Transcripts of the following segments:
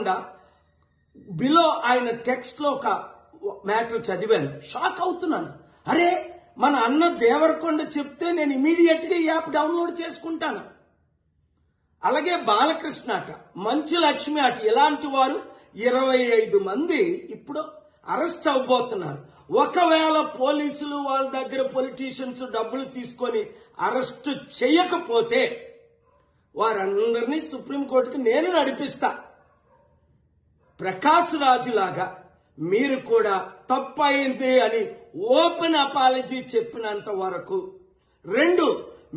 కాకుండా బిలో ఆయన టెక్స్ట్ లో ఒక మ్యాటర్ చదివాను, షాక్ అవుతున్నాను. అరే, మన అన్న దేవరకొండ చెప్తే నేను ఇమీడియట్ గా ఈ యాప్ డౌన్లోడ్ చేసుకుంటాను. అలాగే బాలకృష్ణ అట, మంచు లక్ష్మి అట, ఇలాంటి వారు 25 మంది ఇప్పుడు అరెస్ట్ అవబోతున్నారు. ఒకవేళ పోలీసులు వాళ్ళ దగ్గర పొలిటీషియన్స్ డబ్బులు తీసుకొని అరెస్ట్ చేయకపోతే వారందరినీ సుప్రీంకోర్టుకి నేను నడిపిస్తా. ప్రకాష్ రాజు లాగా మీరు కూడా తప్పయింది అని ఓపెన్ అపాలజీ చెప్పినంత వరకు. 2,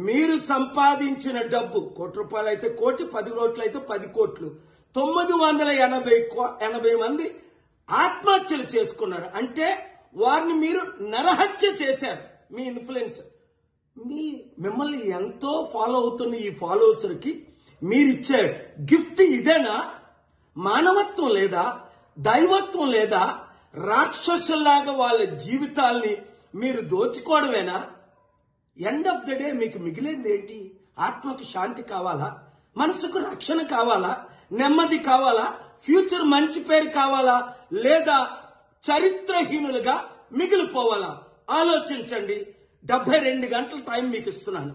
మీరు సంపాదించిన డబ్బు ₹1 అయితే 1 కోటి, 10 కోట్లు అయితే 10 కోట్లు, 980 మంది ఆత్మహత్యలు చేసుకున్నారు. అంటే వారిని మీరు నరహత్య చేశారు. మీ ఇన్ఫ్లుయెన్స్, మిమ్మల్ని ఎంతో ఫాలో అవుతున్న ఈ ఫాలోవర్స్ కి మీరిచ్చే గిఫ్ట్ ఇదేనా? మానవత్వం లేదా? దైవత్వం లేదా? రాక్షసుల్లాగా వాళ్ళ జీవితాల్ని మీరు దోచుకోవడమేనా? ఎండ్ ఆఫ్ ద డే మీకు మిగిలింది ఏంటి? ఆత్మకు శాంతి కావాలా? మనసుకు రక్షణ కావాలా? నెమ్మది కావాలా? ఫ్యూచర్ మంచి పేరు కావాలా? లేదా చరిత్రహీనులుగా మిగిలిపోవాలా? ఆలోచించండి. 72 గంటల టైం మీకు ఇస్తున్నాను.